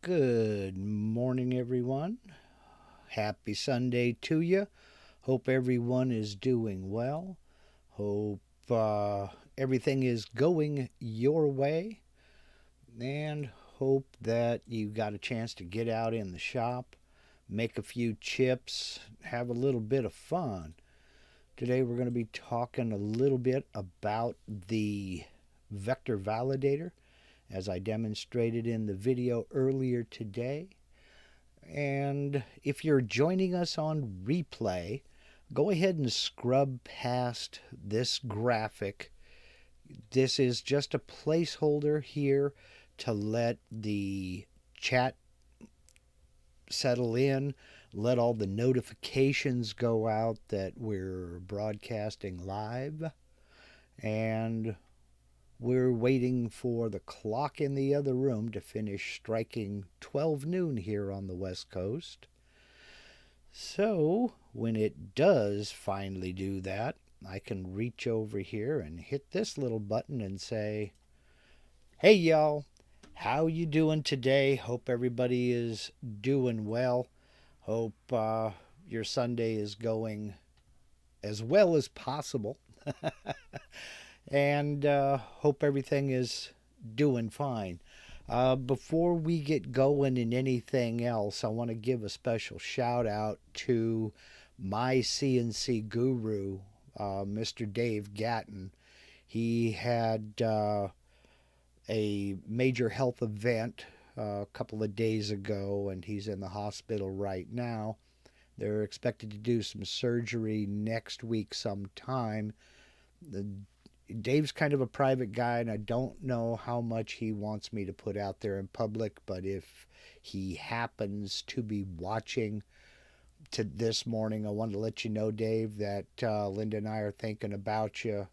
Good morning, everyone. Happy Sunday to you. Hope everyone is doing well. Hope everything is going your way. And hope that you got a chance to get out in the shop, make a few chips, have a little bit of fun. Today we're going to be talking a little bit about the Vector Validator as I demonstrated in the video earlier today. And if you're joining us on replay, go ahead and scrub past this graphic. This is just a placeholder here to let the chat settle in, let all the notifications go out that we're broadcasting live, and we're waiting for the clock in the other room to finish striking 12 noon here on the West Coast. So, when it does finally do that, I can reach over here and hit this little button and say, "Hey y'all, how you doing today? Hope everybody is doing well. Hope your Sunday is going as well as possible." And hope everything is doing fine. Before we get going in anything else, I want to give a special shout out to my CNC guru, Mr. Dave Gatton. He had a major health event a couple of days ago, and he's in the hospital right now. They're expected to do some surgery next week sometime. Dave's kind of a private guy, and I don't know how much he wants me to put out there in public, but if he happens to be watching to this morning, I wanted to let you know, Dave, that Linda and I are thinking about you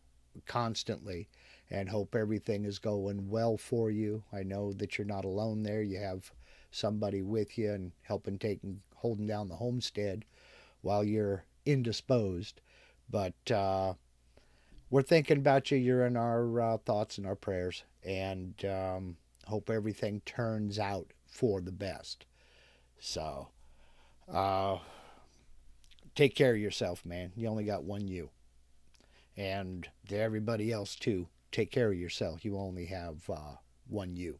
constantly and hope everything is going well for you. I know that you're not alone there. You have somebody with you and holding down the homestead while you're indisposed. But we're thinking about you. You're in our thoughts and our prayers, and hope everything turns out for the best. So, take care of yourself, man. You only got one you. And to everybody else, too, take care of yourself. You only have one you.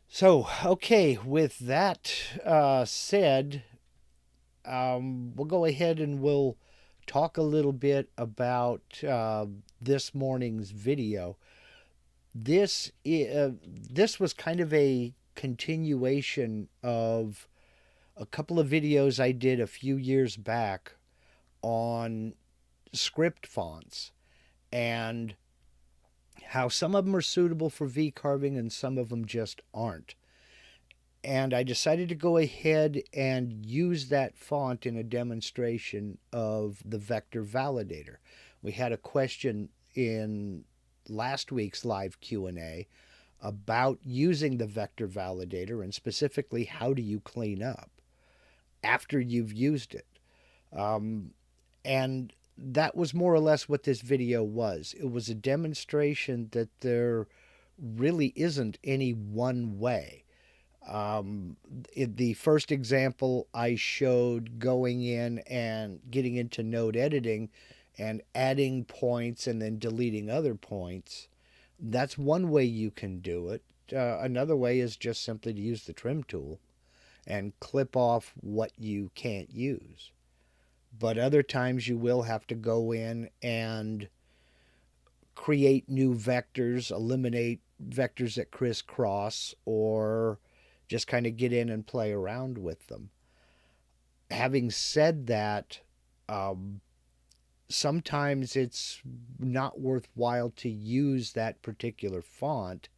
So, okay, with that said, we'll go ahead and we'll talk a little bit about this morning's video. This was kind of a continuation of a couple of videos I did a few years back on script fonts and how some of them are suitable for V-carving and some of them just aren't. And I decided to go ahead and use that font in a demonstration of the Vector Validator. We had a question in last week's live Q&A about using the Vector Validator, and specifically, how do you clean up after you've used it? And that was more or less what this video was. It was a demonstration that there really isn't any one way. In the first example, I showed going in and getting into node editing and adding points and then deleting other points. That's one way you can do it. Another way is just simply to use the trim tool and clip off what you can't use. But other times you will have to go in and create new vectors, eliminate vectors that crisscross, or just kind of get in and play around with them. Having said that, sometimes it's not worthwhile to use that particular font.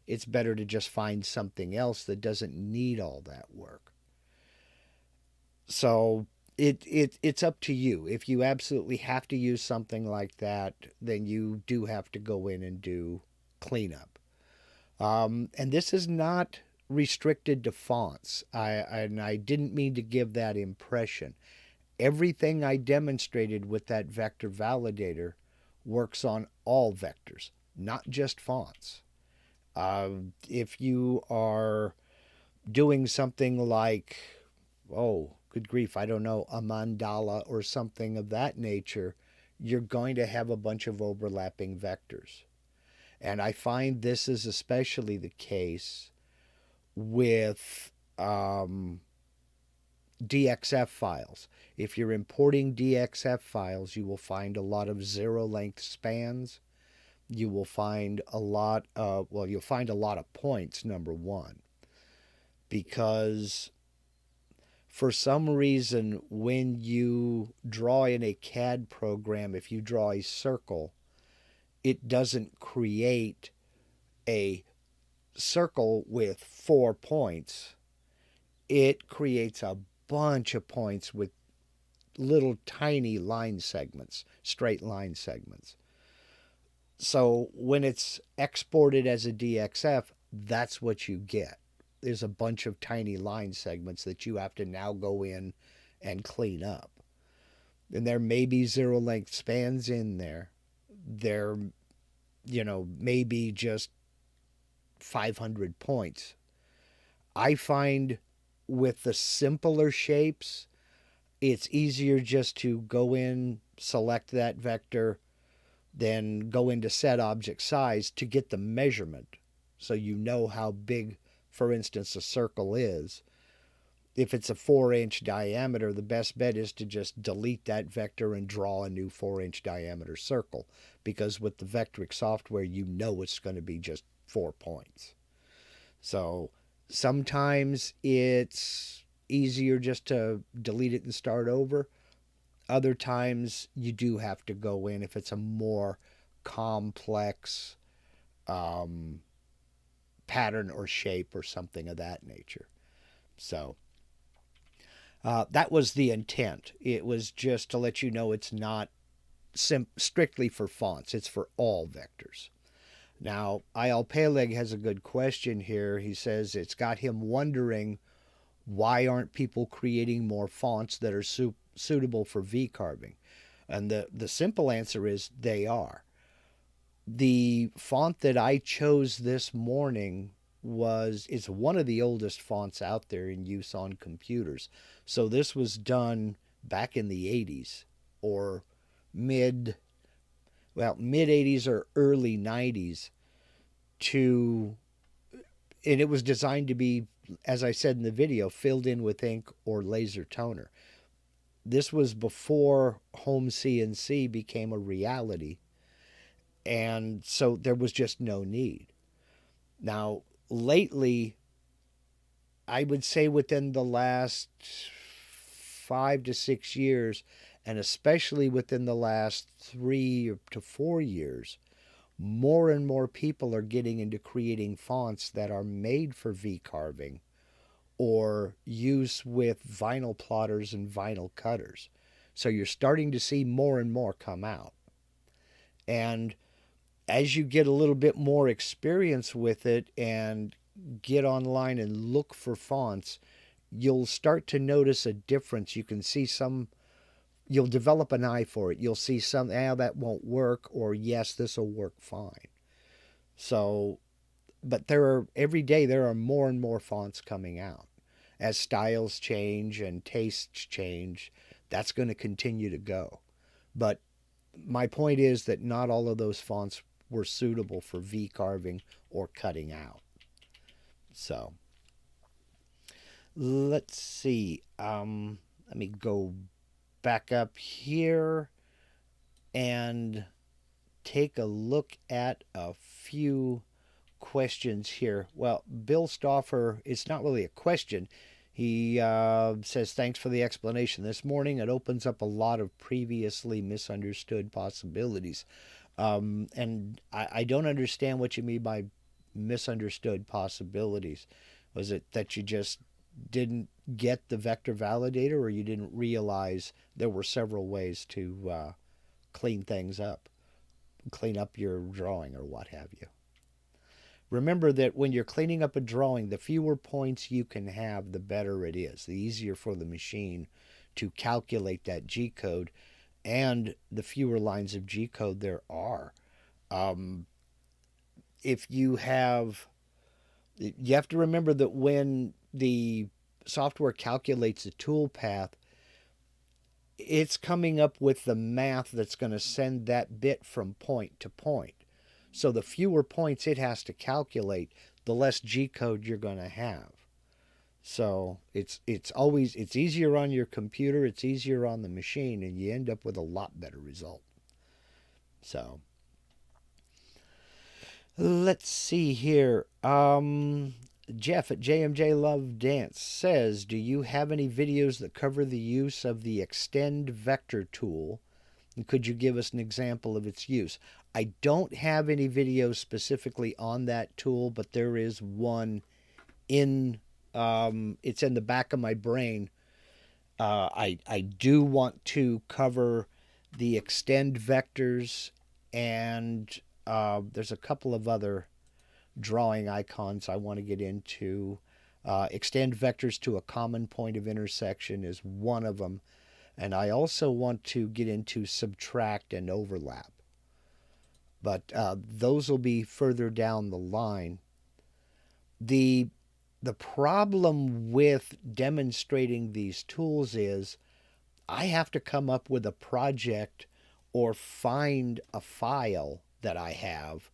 It's better to just find something else that doesn't need all that work. So it's up to you. If you absolutely have to use something like that, then you do have to go in and do cleanup. And this is not restricted to fonts. I didn't mean to give that impression. Everything I demonstrated with that Vector Validator works on all vectors, not just fonts. If you are doing something like, oh, good grief, I don't know, a mandala or something of that nature, you're going to have a bunch of overlapping vectors. And I find this is especially the case with DXF files. If you're importing DXF files, you will find a lot of zero length spans. You will find a lot of, well, you'll find a lot of points, number one, because for some reason, when you draw in a CAD program, if you draw a circle, it doesn't create a circle with 4 points. It creates a bunch of points with little tiny line segments, straight line segments. So when it's exported as a DXF, that's what you get. There's a bunch of tiny line segments that you have to now go in and clean up. And there may be zero length spans in there. There, may be just 500 points. I find with the simpler shapes, it's easier just to go in, select that vector, then go into set object size to get the measurement. So you know how big, for instance, a circle is. If it's a 4-inch diameter, the best bet is to just delete that vector and draw a new 4-inch diameter circle. Because with the Vectric software, you know it's going to be just 4 points. So sometimes it's easier just to delete it and start over. Other times you do have to go in if it's a more complex pattern or shape or something of that nature. So that was the intent. It was just to let you know it's not strictly for fonts. It's for all vectors. Now, IL Peleg has a good question here. He says it's got him wondering, why aren't people creating more fonts that are suitable for VCarving? And the simple answer is they are. The font that I chose this morning is one of the oldest fonts out there in use on computers. So this was done back in the 80s or mid 80s or early 90s and it was designed to be, as I said in the video, filled in with ink or laser toner. This was before home CNC became a reality, and so there was just no need. Now, lately, I would say within the last 5 to 6 years, and especially within the last 3 to 4 years, more and more people are getting into creating fonts that are made for VCarving or use with vinyl plotters and vinyl cutters. So you're starting to see more and more come out. And as you get a little bit more experience with it and get online and look for fonts, you'll start to notice a difference. You can see you'll develop an eye for it. You'll see some, that won't work, or yes, this will work fine. So, but every day there are more and more fonts coming out. As styles change and tastes change, that's going to continue to go. But my point is that not all of those fonts were suitable for VCarving or cutting out. So, let's see. Let me go back up here and take a look at a few questions here. Well, Bill Stoffer, it's not really a question. He says, thanks for the explanation this morning. It opens up a lot of previously misunderstood possibilities. And I don't understand what you mean by misunderstood possibilities. Was it that you just didn't get the vector validator, or you didn't realize there were several ways to clean things up, clean up your drawing or what have you? Remember that when you're cleaning up a drawing, the fewer points you can have, the better it is. The easier for the machine to calculate that G-code, and the fewer lines of G-code there are. if you have to remember that when the software calculates a tool path, it's coming up with the math that's going to send that bit from point to point. So the fewer points it has to calculate, the less G code you're going to have. So it's easier on your computer, it's easier on the machine, and you end up with a lot better result. So let's see here. Jeff at JMJ Love Dance says, do you have any videos that cover the use of the Extend Vector tool? And could you give us an example of its use? I don't have any videos specifically on that tool, but there is one in, it's in the back of my brain. I do want to cover the Extend Vectors, and there's a couple of other drawing icons I want to get into. Extend vectors to a common point of intersection is one of them. And I also want to get into subtract and overlap. But those will be further down the line. The problem with demonstrating these tools is I have to come up with a project or find a file that I have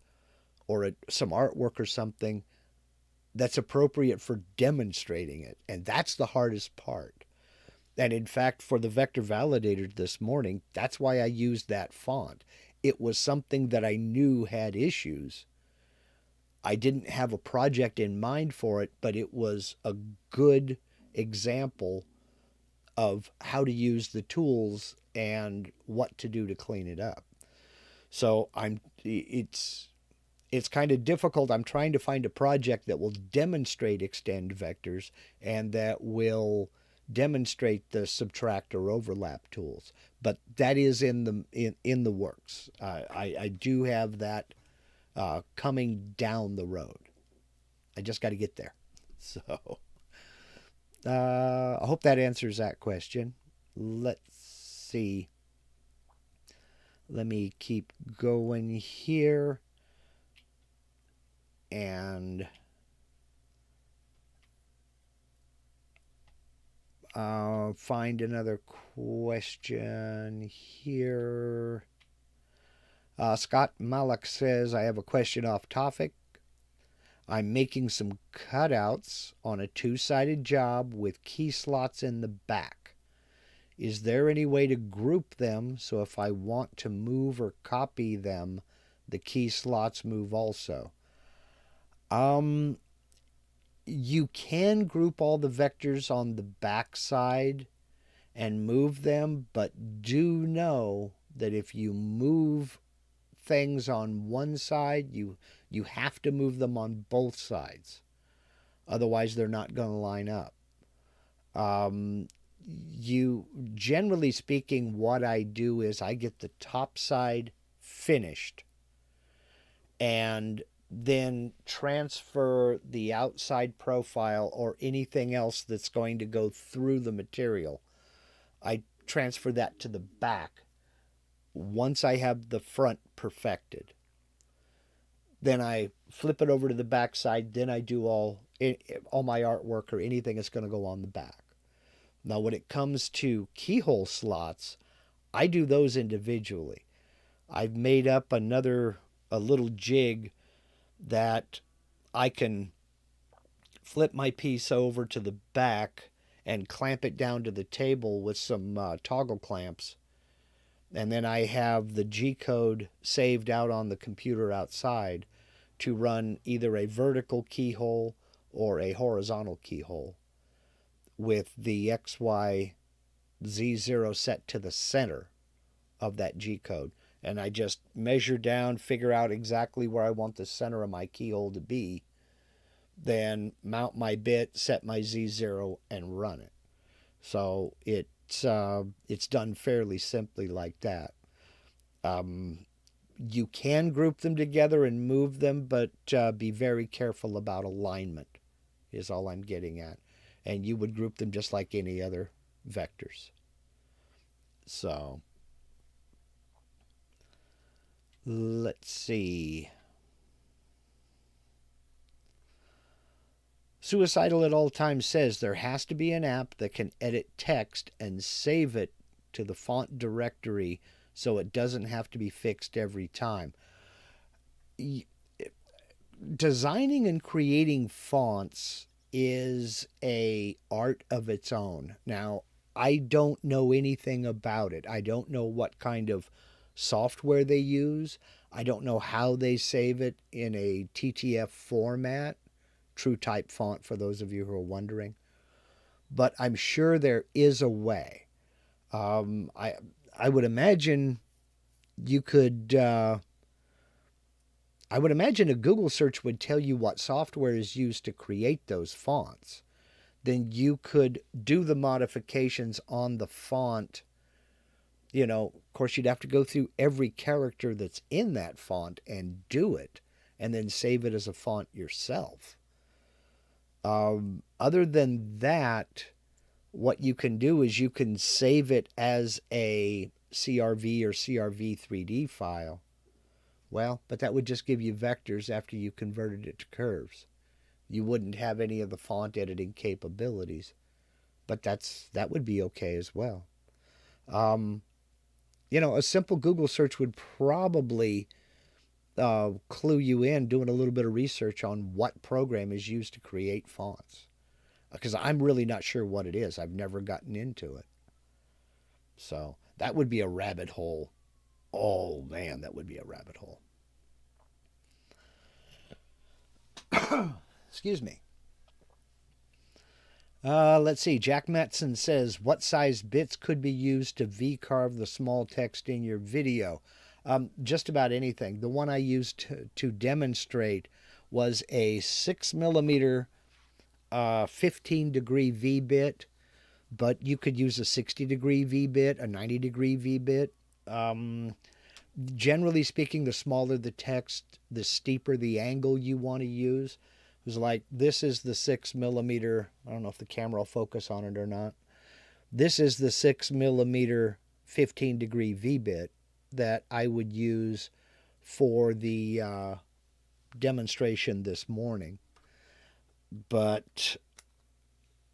or some artwork or something that's appropriate for demonstrating it. And that's the hardest part. And in fact, for the Vector Validator this morning, that's why I used that font. It was something that I knew had issues. I didn't have a project in mind for it, but it was a good example of how to use the tools and what to do to clean it up. So it's kind of difficult. I'm trying to find a project that will demonstrate extend vectors and that will demonstrate the subtract or overlap tools. But that is in the works. I do have that coming down the road. I just got to get there. So I hope that answers that question. Let's see. Let me keep going here. And find another question here. Scott Mollux says, I have a question off topic. I'm making some cutouts on a two-sided job with key slots in the back. Is there any way to group them so if I want to move or copy them, the key slots move also? You can group all the vectors on the back side and move them, but do know that if you move things on one side, you have to move them on both sides. Otherwise, they're not going to line up. Generally speaking, what I do is I get the top side finished and then transfer the outside profile or anything else that's going to go through the material. I transfer that to the back once I have the front perfected. Then I flip it over to the back side. Then I do all my artwork or anything that's going to go on the back. Now, when it comes to keyhole slots, I do those individually. I've made up a little jig that I can flip my piece over to the back and clamp it down to the table with some toggle clamps. And then I have the G code saved out on the computer outside to run either a vertical keyhole or a horizontal keyhole with the XY Z0 set to the center of that G code. And I just measure down, figure out exactly where I want the center of my keyhole to be, then mount my bit, set my Z0, and run it. So it's done fairly simply like that. You can group them together and move them, but be very careful about alignment is all I'm getting at. And you would group them just like any other vectors. So let's see. Suicidal at All Times says there has to be an app that can edit text and save it to the font directory so it doesn't have to be fixed every time. Designing and creating fonts is a art of its own. Now, I don't know anything about it. I don't know what kind of software they use. I don't know how they save it in a TTF format, true type font for those of you who are wondering. But I'm sure there is a way. I would imagine you could. I would imagine a Google search would tell you what software is used to create those fonts. Then you could do the modifications on the font. You know, of course, you'd have to go through every character that's in that font and do it, and then save it as a font yourself. Other than that, what you can do is you can save it as a CRV or CRV 3D file. Well, but that would just give you vectors after you converted it to curves. You wouldn't have any of the font editing capabilities, but that would be okay as well. You know, a simple Google search would probably clue you in doing a little bit of research on what program is used to create fonts. Because I'm really not sure what it is. I've never gotten into it. So that would be a rabbit hole. Oh, man, that would be a rabbit hole. Excuse me. Let's see. Jack Matson says, what size bits could be used to VCarve the small text in your video? Just about anything. The one I used to demonstrate was a 6mm 15-degree V-bit, but you could use a 60-degree V-bit, a 90-degree V-bit. Generally speaking, the smaller the text, the steeper the angle you want to use. It was like, this is the 6mm, I don't know if the camera will focus on it or not. This is the 6mm 15-degree V-bit that I would use for the demonstration this morning. But,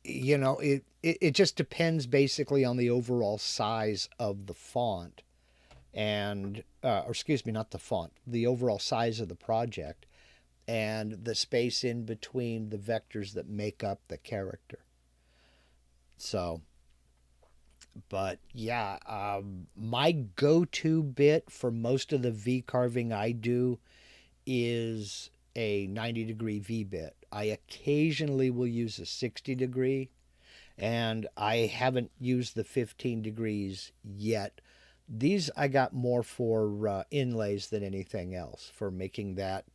you know, it just depends basically on the overall size of the font and, or excuse me, not the font, the overall size of the project and the space in between the vectors that make up the character. So, but yeah, my go-to bit for most of the V carving I do is a 90-degree V-bit. I occasionally will use a 60-degree, and I haven't used the 15 degrees yet. These I got more for inlays than anything else, for making that,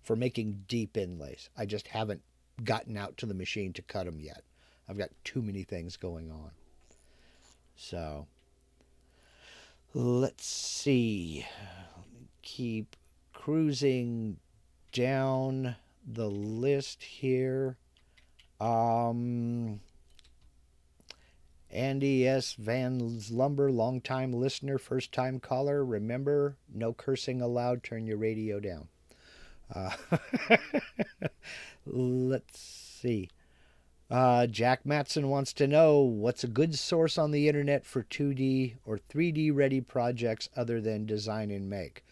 for making deep inlays. I just haven't gotten out to the machine to cut them yet. I've got too many things going on. So, let's see. Keep cruising down the list here. Andy S. Van Lumber, long-time listener, first-time caller. Remember, no cursing allowed. Turn your radio down. Let's see. Jack Matson wants to know, what's a good source on the internet for 2D or 3D ready projects other than Design and Make?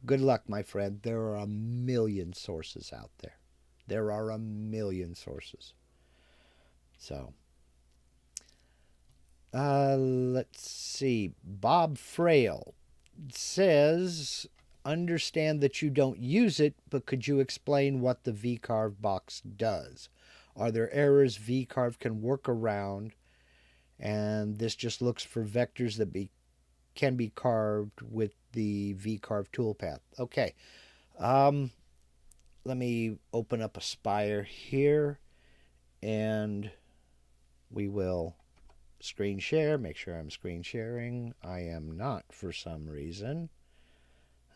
Good luck, my friend. There are a million sources out there. There are a million sources. So, let's see. Bob Frail says, understand that you don't use it, but could you explain what the VCarve box does? Are there errors VCarve can work around? And this just looks for vectors that can be carved with the VCarve toolpath. Okay. Let me open up Aspire here, and we will screen share. Make sure I'm screen sharing. I am not for some reason.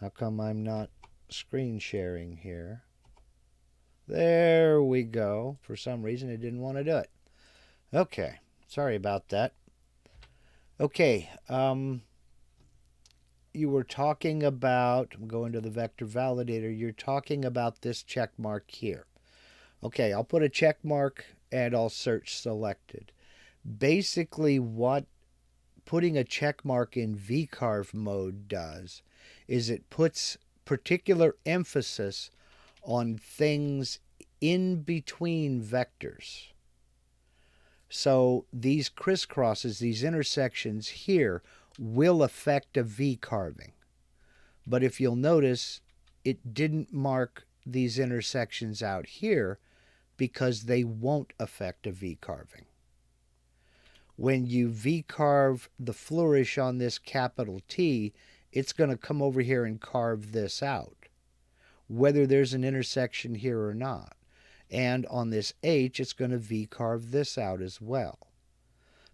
How come I'm not screen sharing here? There we go. For some reason, it didn't want to do it. Okay. Sorry about that. Okay. You were talking about, I'm going to the Vector Validator, you're talking about this check mark here. Okay, I'll put a check mark and I'll search selected. Basically, what putting a check mark in VCarve mode does is it puts particular emphasis on things in between vectors. So these crisscrosses, these intersections here, will affect a V carving. But if you'll notice, it didn't mark these intersections out here because they won't affect a V carving. When you V-carve the flourish on this capital T, it's going to come over here and carve this out, whether there's an intersection here or not. And on this H, it's going to V-carve this out as well.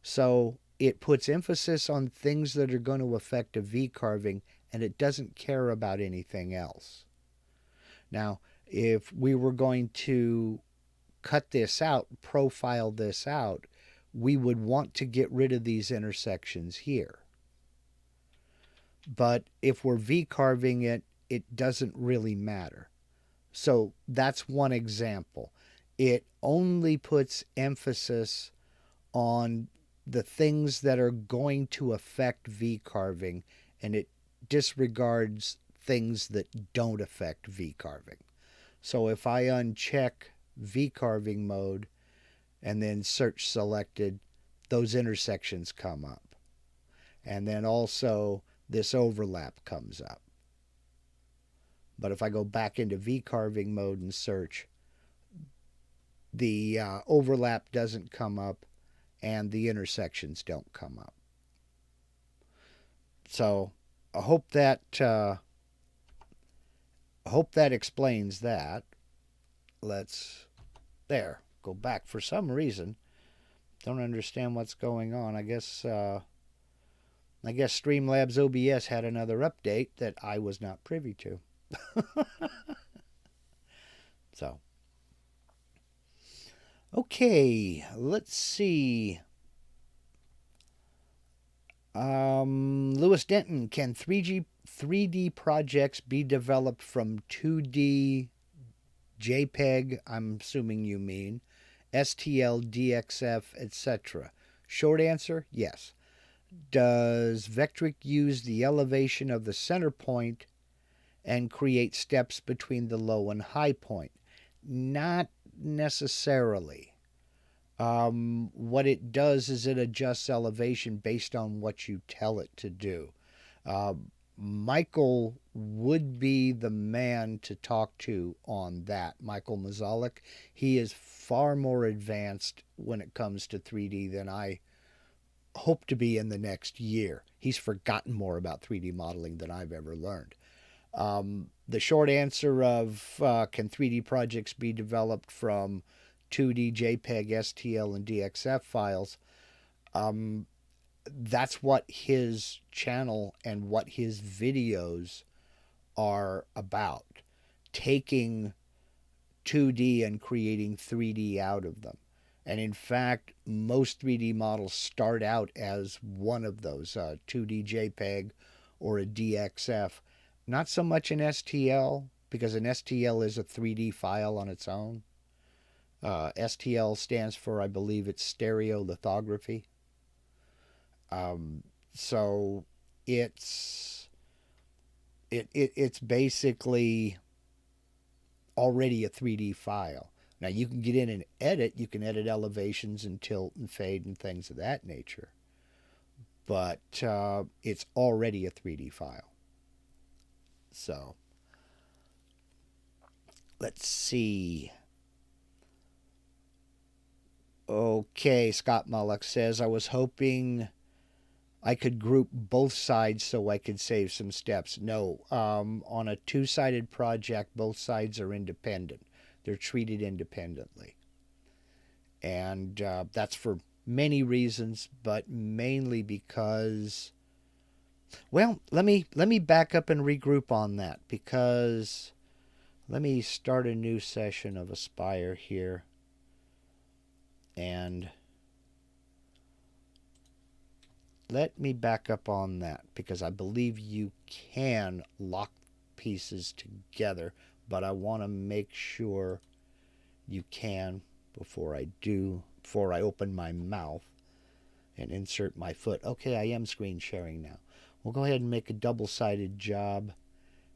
So it puts emphasis on things that are going to affect a V-carving, and it doesn't care about anything else. Now, if we were going to cut this out, profile this out, we would want to get rid of these intersections here. But if we're V-carving it, it doesn't really matter. So that's one example. It only puts emphasis on the things that are going to affect V-carving, and it disregards things that don't affect V-carving. So if I uncheck V-carving mode and then search selected, those intersections come up. And then also this overlap comes up. But if I go back into V-carving mode and search, the overlap doesn't come up and the intersections don't come up. So I hope that explains that. There, go back. For some reason, don't understand what's going on. I guess Streamlabs OBS had another update that I was not privy to. So, okay, let's see. Lewis Denton, can 3D projects be developed from 2D JPEG, I'm assuming you mean, STL, DXF, etc.? Short answer, yes. Does Vectric use the elevation of the center point and create steps between the low and high point? Not necessarily. What it does is it adjusts elevation based on what you tell it to do. Michael would be the man to talk to on that. Michael Mazalik. He is far more advanced when it comes to 3D than I hope to be in the next year. He's forgotten more about 3D modeling than I've ever learned. The short answer of can 3D projects be developed from 2D JPEG, STL, and DXF files, that's what his channel and what his videos are about. Taking 2D and creating 3D out of them. And in fact, most 3D models start out as one of those, 2D JPEG or a DXF. Not so much an STL, because an STL is a 3D file on its own. STL stands for, I believe it's stereo lithography. So it's basically already a 3D file. Now you can get in and edit. You can edit elevations and tilt and fade and things of that nature. But it's already a 3D file. So let's see. Okay, Scott Mollux says, I was hoping I could group both sides so I could save some steps. No, on a two-sided project, both sides are independent. They're treated independently. And that's for many reasons, but mainly because, well, let me back up and regroup on that, because let me start a new session of Aspire here. And let me back up on that, because I believe you can lock pieces together, but I want to make sure you can before I open my mouth and insert my foot. Okay, I am screen sharing now. We'll go ahead and make a double-sided job,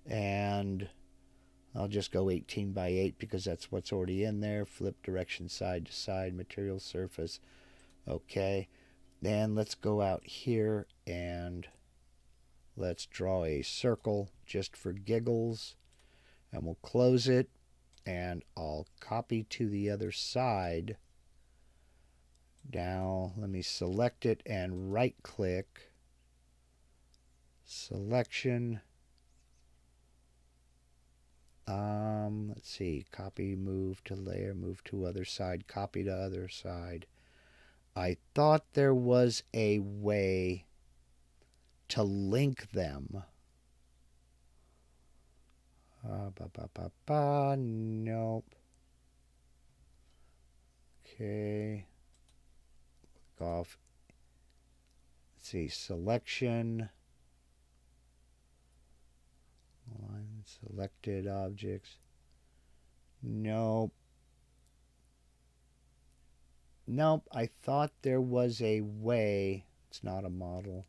and I'll just go 18 by 8 because that's what's already in there. Flip direction side to side, material surface. Okay, then let's go out here and let's draw a circle just for giggles, and we'll close it, and I'll copy to the other side. Now let me select it and right click, selection. Let's see, copy, move to layer, move to other side, copy to other side. I thought there was a way to link them. Nope. Okay. Click off. Let's see, selection. Line selected objects. Nope. Nope, I thought there was a way. It's not a model.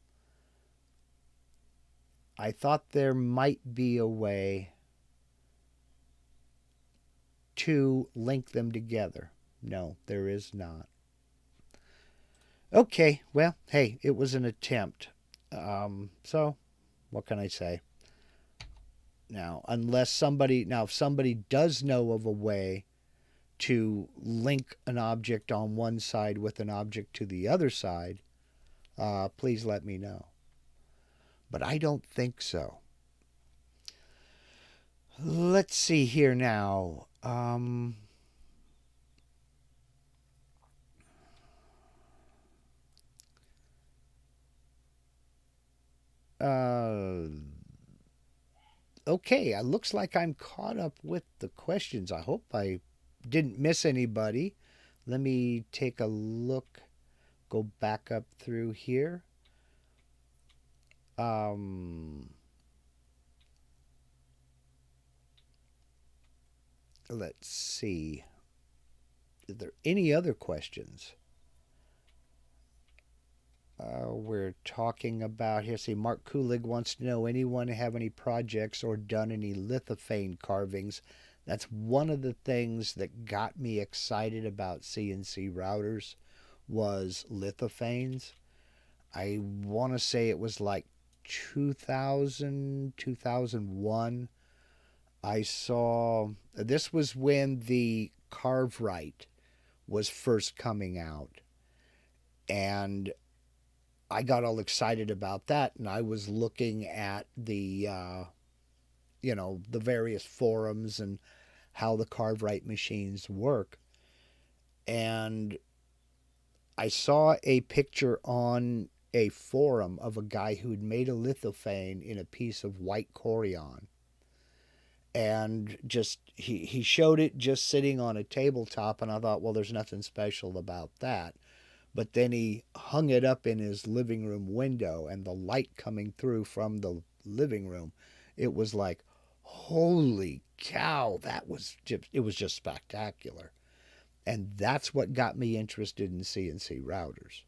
I thought there might be a way to link them together. No, there is not. Okay, well, hey, it was an attempt. So, what can I say? Now, if somebody does know of a way to link an object on one side with an object to the other side, please let me know. But I don't think so. Let's see here now. Okay, it looks like I'm caught up with the questions. I hope I didn't miss anybody. Let me take a look, go back up through here. Let's see. Are there any other questions? We're talking about here. See, Mark Kulig wants to know, anyone have any projects or done any lithophane carvings? That's one of the things that got me excited about CNC routers was lithophanes. I want to say it was like 2000, 2001. I saw, this was when the CarveRite was first coming out. And I got all excited about that, and I was looking at the, the various forums and how the CarveRite machines work. And I saw a picture on a forum of a guy who'd made a lithophane in a piece of white corian. And just, he showed it just sitting on a tabletop, and I thought, well, there's nothing special about that. But then he hung it up in his living room window, and the light coming through from the living room, it was like, holy cow, it was just spectacular. And that's what got me interested in CNC routers.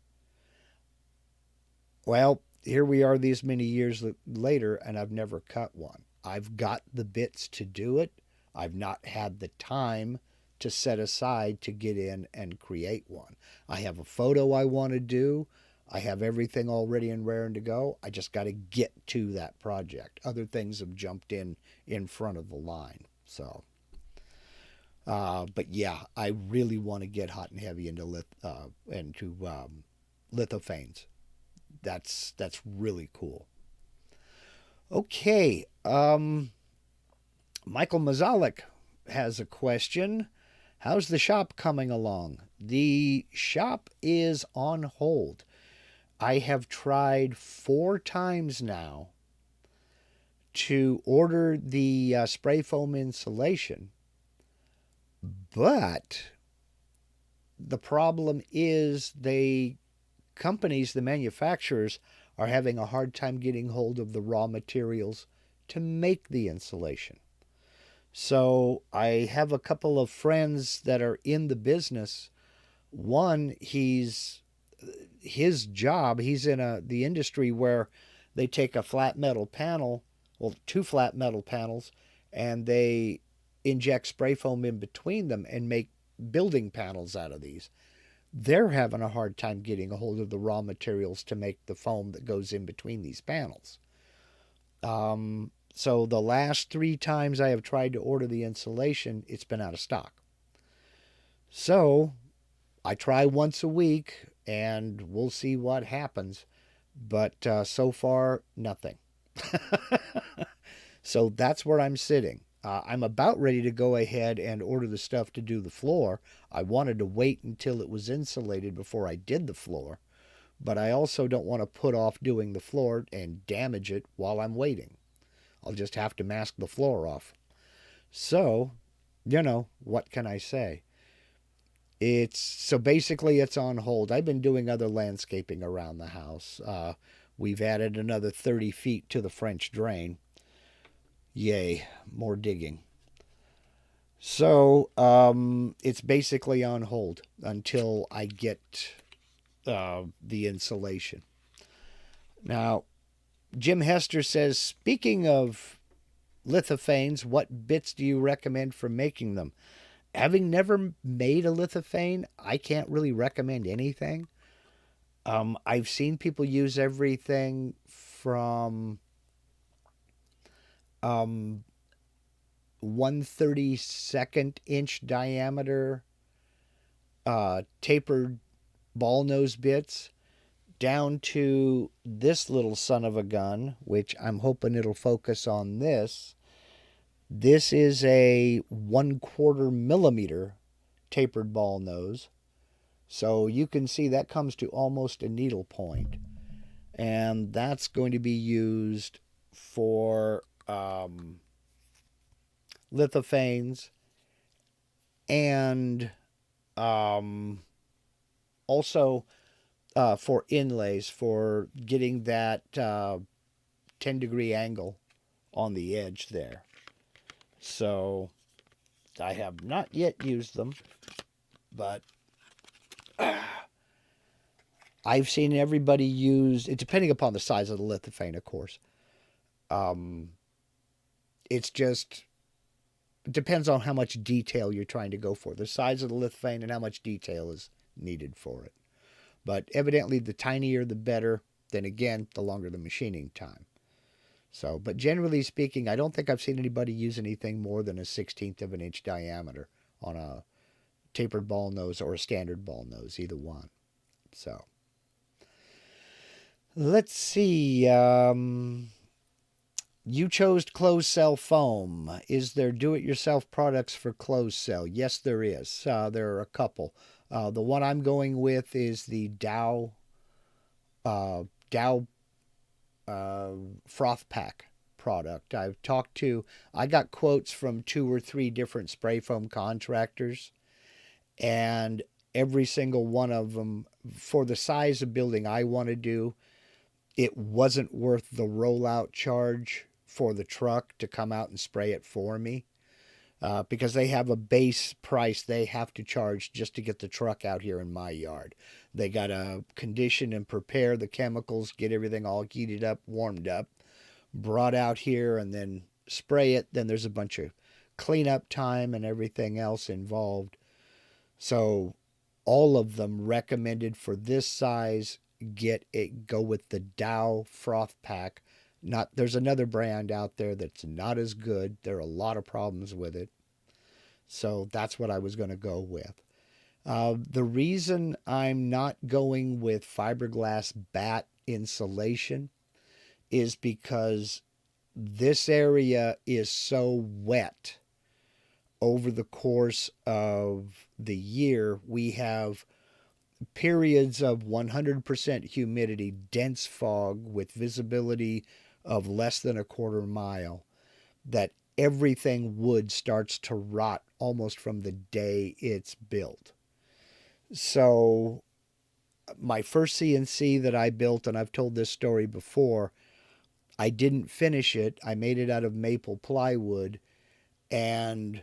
Well, here we are these many years later, and I've never cut one. I've got the bits to do it. I've not had the time to set aside to get in and create one. I have a photo I want to do. I have everything all ready and raring to go. I just got to get to that project. Other things have jumped in front of the line. So, but yeah, I really want to get hot and heavy into lithophanes. That's really cool. Okay, Michael Mazalik has a question. How's the shop coming along? The shop is on hold. I have tried 4 times now to order the spray foam insulation, but the problem is the manufacturers, are having a hard time getting hold of the raw materials to make the insulation. So I have a couple of friends that are in the business. One, his job, he's in the industry where they take a flat metal panel, well, two flat metal panels, and they inject spray foam in between them and make building panels out of these. They're having a hard time getting a hold of the raw materials to make the foam that goes in between these panels. So the last three times I have tried to order the insulation, it's been out of stock. So I try once a week and we'll see what happens. But so far, nothing. So that's where I'm sitting. I'm about ready to go ahead and order the stuff to do the floor. I wanted to wait until it was insulated before I did the floor, but I also don't want to put off doing the floor and damage it while I'm waiting. I'll just have to mask the floor off. So, what can I say? So basically it's on hold. I've been doing other landscaping around the house. We've added another 30 feet to the French drain. Yay, more digging. So it's basically on hold until I get the insulation. Now, Jim Hester says, speaking of lithophanes, what bits do you recommend for making them? Having never made a lithophane, I can't really recommend anything. I've seen people use everything from 1/32 inch diameter tapered ball nose bits down to this little son of a gun, which I'm hoping it'll focus on this. This is a 1/4 millimeter tapered ball nose. So you can see that comes to almost a needle point. And that's going to be used for lithophanes and also for inlays, for getting that 10-degree angle on the edge there. So I have not yet used them, but I've seen everybody use it, depending upon the size of the lithophane, of course. It's just, it depends on how much detail you're trying to go for, the size of the lithophane and how much detail is needed for it. But evidently the tinier the better. Then again, the longer the machining time. So, but generally speaking, I don't think I've seen anybody use anything more than a 1/16 of an inch diameter on a tapered ball nose or a standard ball nose, either one. So, let's see. You chose closed cell foam. Is there do-it-yourself products for closed cell? Yes, there is. There are a couple. The one I'm going with is the Dow froth pack product. I got quotes from 2 or 3 different spray foam contractors, and every single one of them, for the size of building I want to do, it wasn't worth the rollout charge for the truck to come out and spray it for me. Because they have a base price they have to charge just to get the truck out here in my yard. They got to condition and prepare the chemicals, get everything all heated up, warmed up, brought out here, and then spray it. Then there's a bunch of cleanup time and everything else involved. So all of them recommended for this size, go with the Dow froth pack. There's another brand out there that's not as good. There are a lot of problems with it. So that's what I was going to go with. The reason I'm not going with fiberglass batt insulation is because this area is so wet over the course of the year. We have periods of 100% humidity, dense fog with visibility of less than a quarter mile, that everything wood starts to rot almost from the day it's built. So my first CNC that I built, and I've told this story before, I didn't finish it. I made it out of maple plywood. And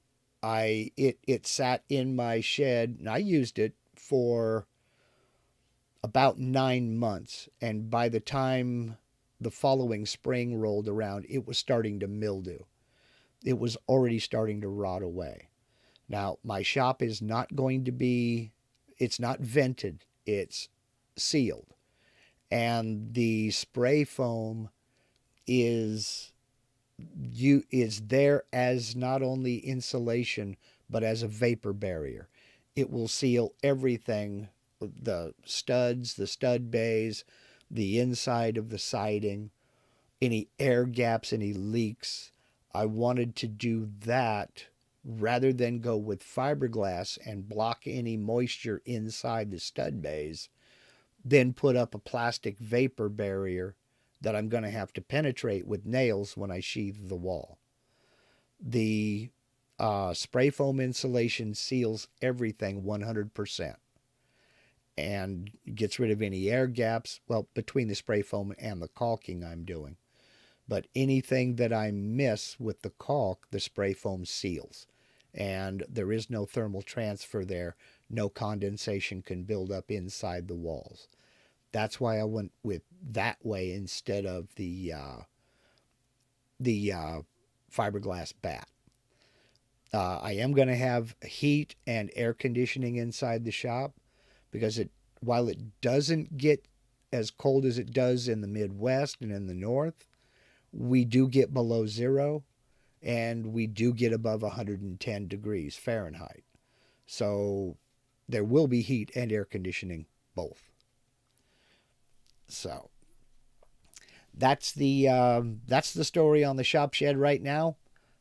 it sat in my shed, and I used it for about 9 months. And by the time the following spring rolled around, it was starting to mildew. It was already starting to rot away. Now, my shop is not going to be, it's not vented, it's sealed. And the spray foam is is there as not only insulation but as a vapor barrier. It will seal everything, the studs, the stud bays, the inside of the siding, any air gaps, any leaks. I wanted to do that rather than go with fiberglass and block any moisture inside the stud bays, then put up a plastic vapor barrier that I'm going to have to penetrate with nails when I sheathe the wall. The spray foam insulation seals everything 100% and gets rid of any air gaps, well, between the spray foam and the caulking I'm doing. But anything that I miss with the caulk, the spray foam seals. And there is no thermal transfer there. No condensation can build up inside the walls. That's why I went with that way instead of the fiberglass bat. I am going to have heat and air conditioning inside the shop because while it doesn't get as cold as it does in the Midwest and in the North, we do get below zero and we do get above 110 degrees Fahrenheit. So there will be heat and air conditioning both. So that's the story on the shop shed right now.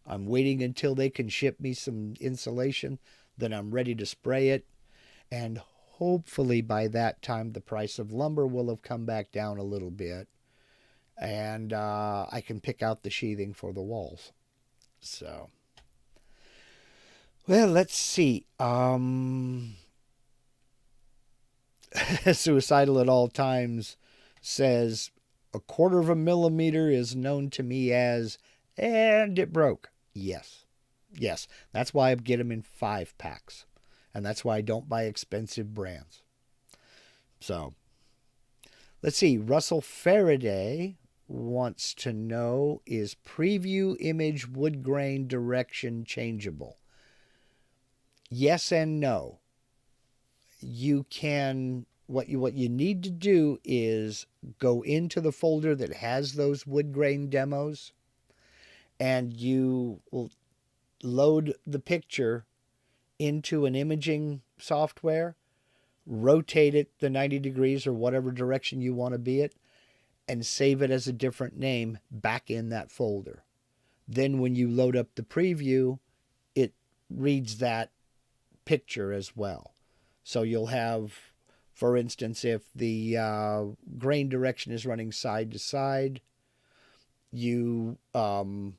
I'm waiting until they can ship me some insulation. Then I'm ready to spray it. And hopefully by that time, the price of lumber will have come back down a little bit. And I can pick out the sheathing for the walls. So, well, let's see. Suicidal at All Times says, 1/4 millimeter is known to me as, and it broke. Yes. That's why I get them in 5-packs. And that's why I don't buy expensive brands. So, let's see. Russell Faraday wants to know, is preview image wood grain direction changeable? Yes and no. You can, what you need to do is go into the folder that has those wood grain demos, and you will load the picture into an imaging software, rotate it the 90 degrees or whatever direction you want to be it, and save it as a different name back in that folder. Then when you load up the preview, it reads that picture as well. So you'll have, for instance, if the grain direction is running side to side, you will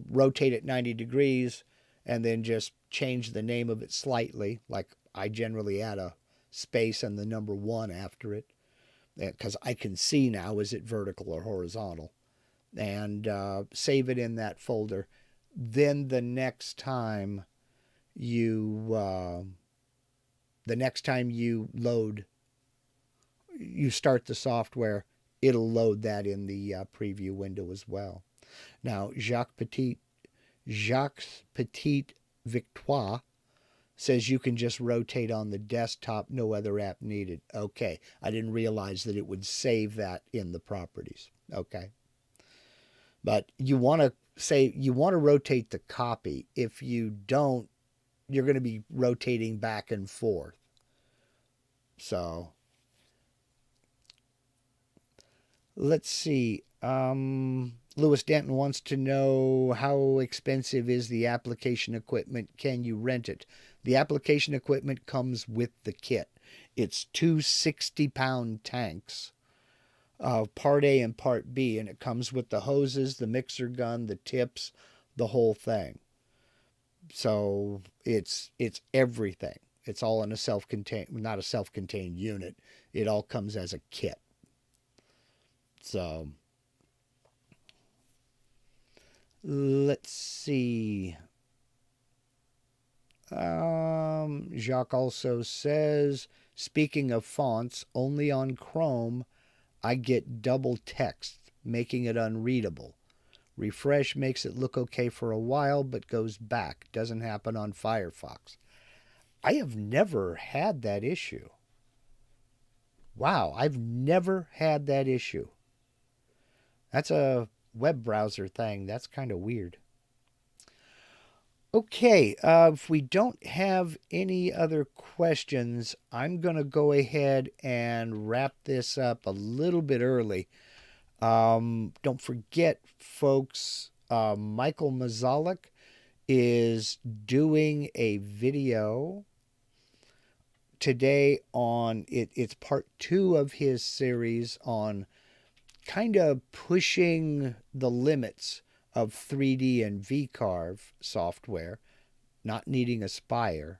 rotate it 90 degrees and then just change the name of it slightly. Like I generally add a space and the number 1 after it, because I can see now, is it vertical or horizontal, and save it in that folder. Then the next time you start the software, it'll load that in the preview window as well. Now, Jacques Petit Victoire says you can just rotate on the desktop, no other app needed. Okay, I didn't realize that it would save that in the properties. Okay. But you want to rotate the copy. If you don't, you're going to be rotating back and forth. So let's see. Lewis Denton wants to know, how expensive is the application equipment? Can you rent it? The application equipment comes with the kit. It's 2 60-pound tanks of Part A and Part B, and it comes with the hoses, the mixer gun, the tips, the whole thing. So it's everything. It's all in not a self-contained unit. It all comes as a kit. So Let's see. Jacques also says, speaking of fonts, only on Chrome I get double text, making it unreadable. Refresh makes it look okay for a while, but goes back. Doesn't happen on Firefox. I have never had that issue. Wow, I've never had that issue. That's a web browser thing. That's kind of weird. Okay, if we don't have any other questions, I'm going to go ahead and wrap this up a little bit early. Don't forget, folks, Michael Mollux is doing a video today on it. It's part 2 of his series on kind of pushing the limits of 3D and VCarve software, not needing a spire.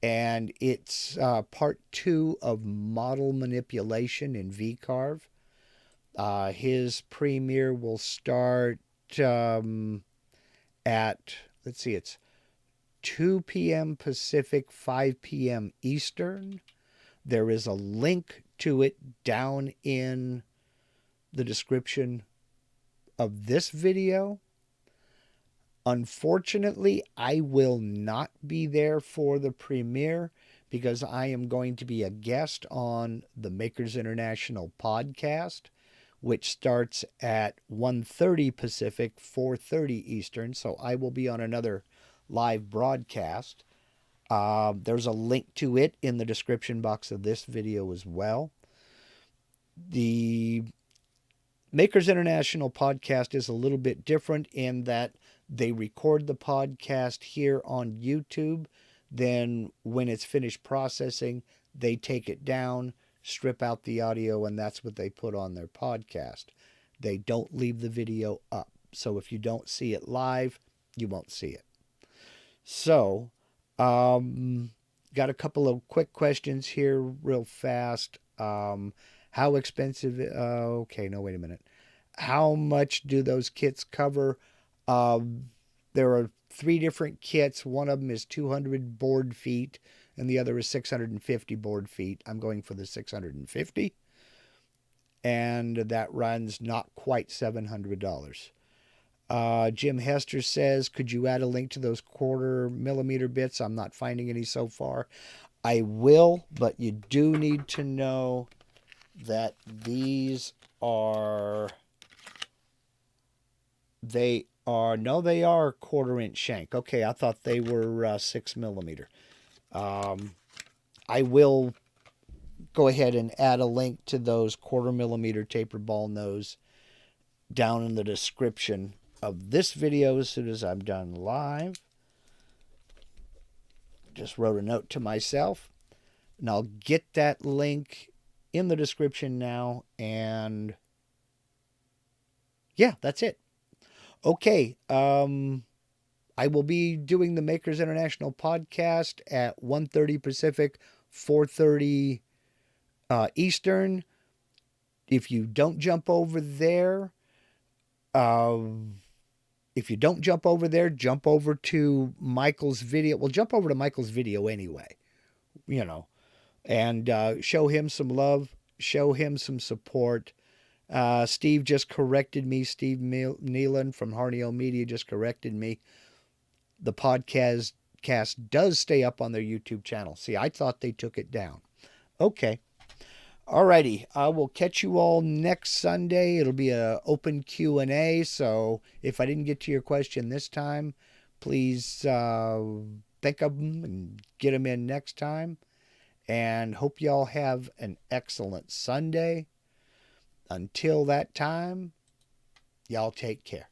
And it's part 2 of model manipulation in VCarve. His premiere will start at, let's see, it's 2 p.m. Pacific, 5 p.m. Eastern. There is a link to it down in the description of this video. Unfortunately, I will not be there for the premiere because I am going to be a guest on the Makers International podcast, which starts at 1:30 Pacific, 4:30 Eastern. So I will be on another live broadcast. There's a link to it in the description box of this video as well. The Makers International podcast is a little bit different in that they record the podcast here on YouTube. Then when it's finished processing, they take it down, strip out the audio, and that's what they put on their podcast. They don't leave the video up. So if you don't see it live, you won't see it. So, got a couple of quick questions here real fast. How expensive? Okay, no, wait a minute. How much do those kits cover? There are 3 different kits. One of them is 200 board feet, and the other is 650 board feet. I'm going for the 650, and that runs not quite $700. Jim Hester says, could you add a link to those 1/4 millimeter bits? I'm not finding any so far. I will, but you do need to know that these are, they are 1/4 inch shank. Okay, I thought they were 6 millimeter. I will go ahead and add a link to those 1/4 millimeter taper ball nose down in the description of this video as soon as I'm done live. Just wrote a note to myself, and I'll get that link in the description now. And yeah, that's it. Okay, I will be doing the Makers International podcast at 1:30 Pacific, 4:30 Eastern. If you don't jump over there, jump over to Michael's video. Well, jump over to Michael's video anyway, and show him some love, show him some support. Steve just corrected me. Steve Nealon from Harneo Media just corrected me. The podcast does stay up on their YouTube channel. See, I thought they took it down. Okay. Alrighty. I will catch you all next Sunday. It'll be an open Q&A. So if I didn't get to your question this time, please think of them and get them in next time. And hope you all have an excellent Sunday. Until that time, y'all take care.